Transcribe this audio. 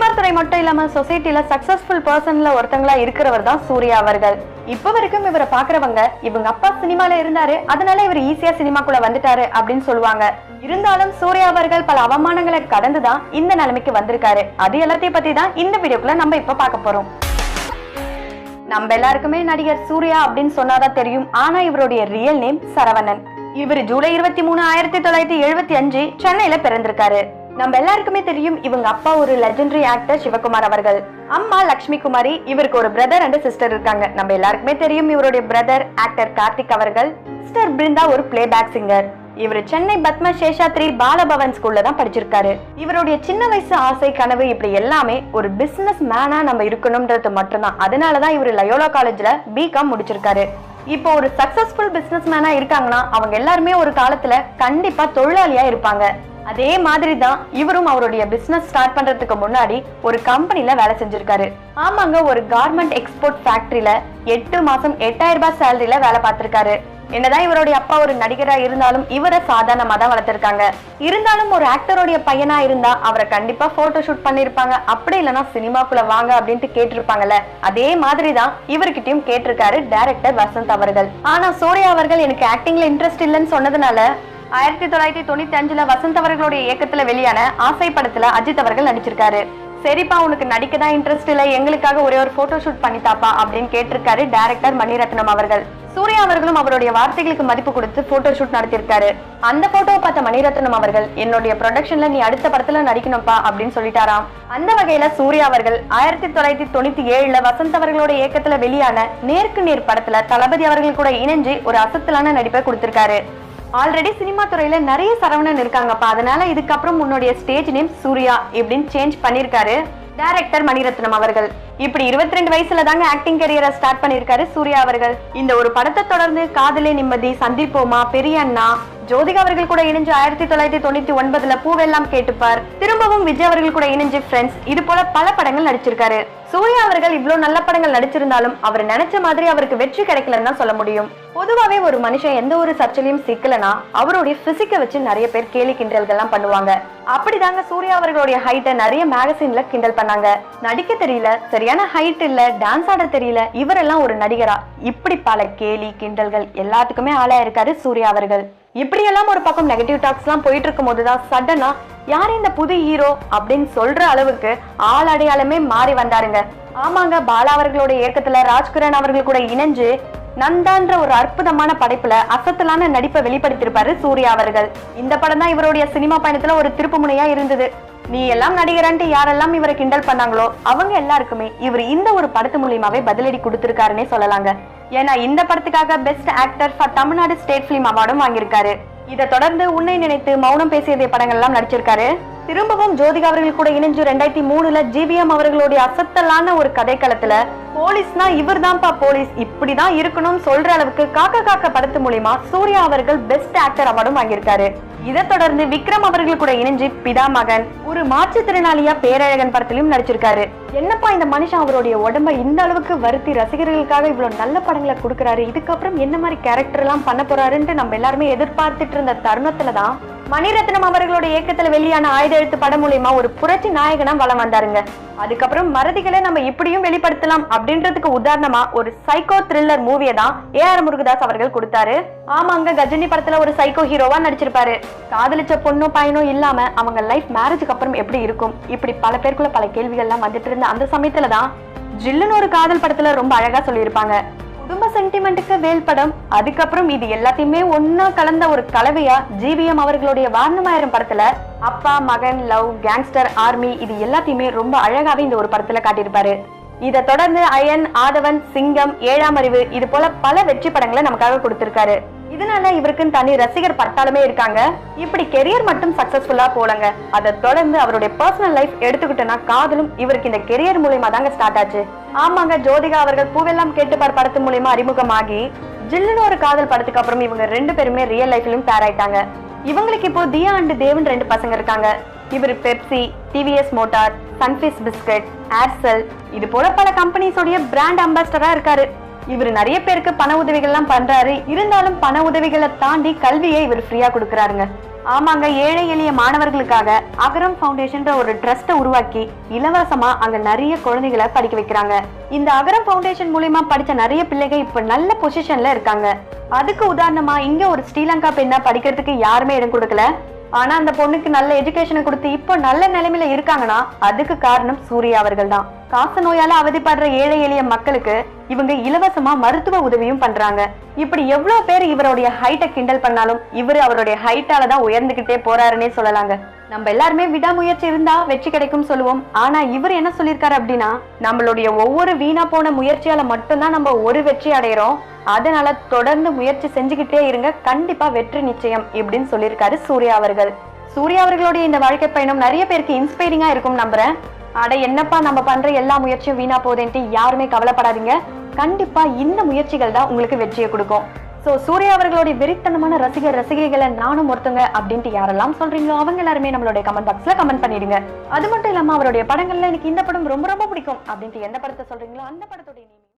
தனியார் துறை மட்டும் இல்லாம சொசைட்டில சக்சஸ்ஃபுல் பர்சன்ல ஒருத்தங்களா இருக்கிறவர் தான் சூர்யா அவர்கள். இப்ப வரைக்கும் இவரை பாக்குறவங்க இவங்க அப்பா சினிமால இருந்தாரு, அதனால இவர் ஈஸியா சினிமாக்குள்ள வந்துட்டாரு அப்படின்னு சொல்லுவாங்க. இருந்தாலும் சூர்யா அவர்கள் பல அவமானங்களை கடந்துதான் இந்த நிலைமைக்கு வந்திருக்காரு. அது எல்லாத்தையும் பத்தி தான் இந்த வீடியோக்குள்ள நம்ம இப்ப பார்க்க போறோம். நம்ம எல்லாருக்குமே நடிகர் சூர்யா அப்படின்னு சொன்னாதான் தெரியும். ஆனா இவருடைய ரியல் நேம் சரவணன். இவர் ஜூலை 23, 1975 சென்னையில பிறந்திருக்காரு. நம்ம எல்லாருக்குமே தெரியும் இவங்க அப்பா ஒரு லெஜெண்டரி ஆக்டர் சிவகுமார் அவர்கள், அம்மா லட்சுமி குமாரி. இவருக்கு ஒரு பிரதர் அண்ட் சிஸ்டர் இருக்காங்க. நம்ம எல்லாருக்குமே தெரியும் இவருடைய பிரதர் ஆக்டர் கார்த்திக் அவர்கள், சிஸ்டர் பிருந்தா ஒரு பிளேபேக் சிங்கர். இவர் சென்னை பத்ம சேஷாத்ரி பாலபவன் ஸ்கூல்ல தான் படிச்சிருக்காரு. இவருடைய சின்ன வயசு ஆசை கனவு இப்படி எல்லாமே ஒரு பிசினஸ் மேனா நம்ம இருக்கணும்ன்றது மட்டும்தான். அதனாலதான் இவர் லயோலா காலேஜ்ல பிகாம் முடிச்சிருக்காரு. இப்போ ஒரு சக்சஸ்ஃபுல் பிசினஸ் மேனா இருக்காங்கன்னா அவங்க எல்லாருமே ஒரு காலத்துல கண்டிப்பா தொழிலாளியா இருப்பாங்க. அதே மாதிரி தான் இவரும் அவருடைய பிசினஸ் ஸ்டார்ட் பண்றதுக்கு முன்னாடி ஒரு கம்பெனில வேலை செஞ்சிருக்காரு. ஆமாங்க, ஒரு கார்மெண்ட் எக்ஸ்போர்ட் ஃபேக்டரியில 8 மாசம் 8000 ரூபாய் சேலரியில வேலை பார்த்திருக்காரு. என்னதான் இவருடைய அப்பா ஒரு நடிகரா இருந்தாலும் இவரை சாதாரணமா தான் வளர்த்திருக்காங்க. இருந்தாலும் ஒரு ஆக்டருடைய பையனா இருந்தா அவரை கண்டிப்பா போட்டோ ஷூட் பண்ணிருப்பாங்க. அப்படி இல்லைன்னா சினிமாக்குள்ள வாங்க அப்படின்ட்டு கேட்டிருப்பாங்கல்ல, அதே மாதிரிதான் இவர்கிட்டயும் கேட்டிருக்காரு டைரக்டர் வசந்த் அவர்கள். ஆனா சூர்யா அவர்கள் எனக்கு ஆக்டிங்ல இன்ட்ரெஸ்ட் இல்லைன்னு சொன்னதுனால 1995 வசந்த் அவர்களுடைய இயக்கத்துல வெளியான ஆசை படத்துல அஜித் அவர்கள் நடிச்சிருக்காரு. சரிப்பா உனக்கு நடிக்கதான் இன்ட்ரெஸ்ட் இல்ல, எங்களுக்காக ஒரே ஒரு போட்டோ ஷூட் பண்ணித்தாப்பா அப்படின்னு கேட்டிருக்காரு டைரக்டர் மணிரத்னம் அவர்கள். சூர்யா அவர்களும் அவருடைய வார்த்தைகளுக்கு மதிப்பு கொடுத்து போட்டோ ஷூட் நடத்திருக்காரு. அந்த போட்டோவை பார்த்த மணிரத்னம் அவர்கள் என்னுடைய ப்ரொடக்ஷன்ல நீ அடுத்த படத்துல நடிக்கணும்ப்பா அப்படின்னு சொல்லிட்டாராம். அந்த வகையில சூர்யா அவர்கள் 1997 வசந்த் அவர்களுடைய இயக்கத்துல வெளியான நேருக்கு நேர் படத்துல தளபதி அவர்கள் கூட இணைஞ்சு ஒரு அசத்தலான நடிப்பை கொடுத்திருக்காரு. ஆல்ரெடி சினிமா துறையில நிறைய சரவணன் இருக்காங்கப்பா, அதனால இதுக்கப்புறம் உன்னுடைய ஸ்டேஜ் நேம் சூர்யா இப்படின்னு சேஞ்ச் பண்ணிருக்காரு டைரக்டர் மணிரத்னம் அவர்கள். இப்படி 22 வயசுல தாங்க ஆக்டிங் கரியரை ஸ்டார்ட் பண்ணிருக்காரு சூர்யா அவர்கள். இந்த ஒரு படத்தை தொடர்ந்து காதலே நிம்மதி, சந்திப்போமா, பெரிய அண்ணா, ஜோதிகா அவர்கள் கூட இணைஞ்சு 1999 பூவெல்லாம் கேட்டுப்பார், திரும்பவும் விஜய் அவர்கள் கூட இணைஞ்சு ஃப்ரெண்ட்ஸ், இது போல பல படங்கள் நடிச்சிருக்காரு. சூர்யா அவர்கள் இவ்வளவு நல்ல படங்கள் நடிச்சிருந்தாலும் அவர் நினைச்ச மாதிரி அவருக்கு வெற்றி கிடைக்கலன்னு தான் சொல்ல முடியும். பொதுவாவே ஒரு மனுஷன் எந்த ஒரு சர்ச்சையிலும் சிக்கலனா அவருடைய பிசிக்க வச்சு நிறைய பேர் கேலி கிண்டல்கள்லாம் பண்ணுவாங்க. அப்படிதாங்க சூர்யா அவர்களுடைய ஹைட்டை நிறைய மேகசின்ல கிண்டல் பண்ணாங்க. நடிக்க தெரியல, சரியான ஹைட் இல்ல, டான்ஸ் ஆட தெரியல, இவரெல்லாம் ஒரு நடிகரா, இப்படி பல கேலி கிண்டல்கள் எல்லாத்துக்குமே ஆளாயிருக்காரு சூர்யா அவர்கள். இப்படி எல்லாம் ஒரு பக்கம் நெகட்டிவ் டாக்ஸ் எல்லாம் போயிட்டு இருக்கும் போதுதான் சடனா யார் இந்த புது ஹீரோ அப்படின்னு சொல்ற அளவுக்கு ஆள் அடையாளமே மாறி வந்தாருங்க. ஆமாங்க, பாலா அவர்களுடைய இயக்கத்துல ராஜ்கிரண் அவர்கள் கூட இணைஞ்சு நந்தான்ற ஒரு அற்புதமான படைப்புல அசத்தலான நடிப்பை வெளிப்படுத்திருப்பாரு சூர்யா அவர்கள். இந்த படம் தான் இவருடைய சினிமா பயணத்துல ஒரு திருப்பு முனையா இருந்தது. நீ எல்லாம் நடிகரான்ட்டு யாரெல்லாம் இவரை கிண்டல் பண்ணாங்களோ அவங்க எல்லாருக்குமே இவர் இந்த ஒரு படத்து மூலியமாவே பதிலடி கொடுத்திருக்காருன்னே சொல்லலாங்க. ஏன்னா இந்த படத்துக்காக best actor for Tamil Nadu state film அவார்டும் வாங்கியிருக்காரு. இதை தொடர்ந்து உன்னை நினைத்து, மௌனம் பேசியதே படங்கள் எல்லாம் நடிச்சிருக்காரு. திரும்பவும் ஜோதிகா அவர்கள் கூட இணைஞ்சு 2003 ஜிவிஎம் அவர்களுடைய அசத்தலான ஒரு கதைக்களத்துல போலீஸ்னா இவர் தான்ப்பா போலீஸ், இப்படிதான் இருக்கணும்னு சொல்ற அளவுக்கு காக்க காக்க படத்து மூலியமா சூர்யா அவர்கள் பெஸ்ட் ஆக்டர் அவார்டும் வாங்கியிருக்காரு. இதை தொடர்ந்து விக்ரம் அவர்கள் கூட இணைஞ்சு பிதா மகன், ஒரு மாற்றுத்திறனாளியா பேரழகன் படத்திலும் நடிச்சிருக்காரு. என்னப்பா இந்த மனுஷன் அவருடைய உடம்ப இந்த அளவுக்கு வருத்தி ரசிகர்களுக்காக இவ்வளவு நல்ல படங்களை கொடுக்கறாரு, இதுக்கப்புறம் என்ன மாதிரி கேரக்டர் எல்லாம் பண்ண போறாருன்னு நம்ம எல்லாருமே எதிர்பார்த்துட்டு இருந்த தருணத்துலதான் மணிரத்னம் அவர்களுடைய இயக்கத்துல வெளியான ஆயுத எழுத்து படம் மூலியமா ஒரு புரட்சி நாயகனா வலம் வந்தாருங்க. அதுக்கப்புறம் மறதிகளை நம்ம இப்படியும் வெளிப்படுத்தலாம் அப்படின்றதுக்கு உதாரணமா ஒரு சைக்கோ த்ரில்லர் மூவியை தான் ஏஆர் முருகதாஸ் அவர்கள் கொடுத்தாரு. ஆமாங்க, கஜினி படத்துல ஒரு சைக்கோ ஹீரோவா நடிச்சிருப்பாரு. காதலிச்ச பொண்ணும் பையனும் இல்லாம அவங்க லைஃப் மேரேஜுக்கு அப்புறம் எப்படி இருக்கும், இப்படி பல பேருக்குள்ள பல கேள்விகள் எல்லாம் வந்துட்டு இருந்த அந்த சமயத்துலதான் ஜில்லுன்னு ஒரு காதல் படத்துல ரொம்ப அழகா சொல்லியிருப்பாங்க. குடும்ப சென்டிமெண்ட்டுக்கு வேல் படம், அதுக்கப்புறம் இது எல்லாத்தையுமே ஒன்னா கலந்த ஒரு கலவையா ஜிவிஎம் அவர்களுடைய வாரணமாயிரம் படத்துல அப்பா மகன், லவ், கேங்ஸ்டர், ஆர்மி, இது எல்லாத்தையுமே ரொம்ப அழகாவே இந்த ஒரு படத்துல காட்டியிருப்பாரு. இதை தொடர்ந்து அயன், ஆதவன், சிங்கம், 7ஆம் அறிவு, இது போல பல வெற்றி படங்களை நமக்காக கொடுத்திருக்காரு. இதனால இவருக்குன்னு தனி ரசிகர் பட்டாலுமே இருக்காங்க. இப்படி கெரியர் மட்டும் சக்சஸ்ஃபுல்லா போலங்க, அதை தொடர்ந்து அவருடைய பர்சனல் லைஃப் எடுத்துக்கிட்டோம்னா காதலும் இவருக்கு இந்த கெரியர் மூலியமா தாங்க ஸ்டார்ட் ஆச்சு. ஆமாங்க, ஜோதிகா அவர்கள் பூவெல்லாம் கேட்டுப்பார் படத்து மூலியமா அறிமுகமாகி ஜில்லுன்னு ஒரு காதல் படத்துக்கு அப்புறம் இவங்க 2 பேருமே ரியல் லைஃப்லயும் பேர் ஆயிட்டாங்க. இவங்களுக்கு இப்போ தியா அண்ட் தேவன் 2 பசங்க இருக்காங்க. இவர் Pepsi, TVS motor, sunfish biscuit, Aircel, இது போல பல கம்பெனிஸோடைய பிராண்ட் அம்பாசிடரா இருக்காரு. இவர் நிறைய பேருக்கு பண உதவிகள் எல்லாம் பண்றாரு. இருந்தாலும் பண உதவிகளை தாண்டி கல்வியை இவர் ஃப்ரீயா கொடுக்கறாருங்க. ஆமாங்க, ஏழை எளிய மாணவர்களுக்காக அகரம் ஃபவுண்டேஷன் ஒரு ட்ரஸ்ட்டை உருவாக்கி இலவசமா அங்க நிறைய குழந்தைகளை படிக்க வைக்கிறாங்க. இந்த அகரம் ஃபவுண்டேஷன் மூலியமா படிச்ச நிறைய பிள்ளைகள் இப்ப நல்ல பொசிஷன்ல இருக்காங்க. அதுக்கு உதாரணமா இங்க ஒரு ஸ்ரீலங்கா பெண்ணா படிக்கிறதுக்கு யாருமே இடம் கொடுக்கல. ஆனா அந்த பொண்ணுக்கு நல்ல எஜுகேஷனை கொடுத்து இப்போ நல்ல நிலைமையில இருக்காங்கன்னா அதுக்கு காரணம் சூர்யா அவர்கள் தான். காச நோயால அவதிப்படுற ஏழை எளிய மக்களுக்கு இவங்க இலவசமா மருத்துவ உதவியும் பண்றாங்க. இப்படி எவ்வளவு பேர் இவருடைய ஹைட்டை கிண்டல் பண்ணாலும் இவரு அவருடைய ஹைட்டால தான் உயர்ந்துகிட்டே போறாருன்னே சொல்லலாங்க. நம்ம எல்லாருமே விடாமுயற்சி இருந்தா வெற்றி கிடைக்கும் சொல்லுவோம். ஆனா இவர் என்ன சொல்லியிருக்காரு அப்படின்னா, நம்மளுடைய ஒவ்வொரு வீணா போன முயற்சியால மட்டும்தான் நம்ம ஒரு வெற்றி அடையிறோம். அதனால தொடர்ந்து முயற்சி செஞ்சுக்கிட்டே இருங்க, கண்டிப்பா வெற்றி நிச்சயம் இப்படின்னு சொல்லியிருக்காரு சூர்யா அவர்கள். சூர்யா அவர்களுடைய இந்த வாழ்க்கை பயணம் நிறைய பேருக்கு இன்ஸ்பைரிங்கா இருக்கும் நம்புறேன். அட என்னப்பா நம்ம பண்ற எல்லா முயற்சியும் வீணா போதேன்ட்டு யாருமே கவலைப்படாதீங்க. கண்டிப்பா இந்த முயற்சிகள் தான் உங்களுக்கு வெற்றியை கொடுக்கும். சோ சூர்யா அவர்களுடைய வெறித்தனமான ரசிகைகளை நானும் ஒருத்தங்க அப்படின்ட்டு யாரெல்லாம் சொல்றீங்களோ அவங்க எல்லாருமே நம்மளுடைய கமெண்ட் பாக்ஸ்ல கமெண்ட் பண்ணிடுங்க. அது மட்டும் இல்லாம அவருடைய படங்கள்ல எனக்கு இந்த படம் ரொம்ப ரொம்ப பிடிக்கும் அப்படின்ட்டு எந்த படத்தை சொல்றீங்களோ அந்த படத்துடைய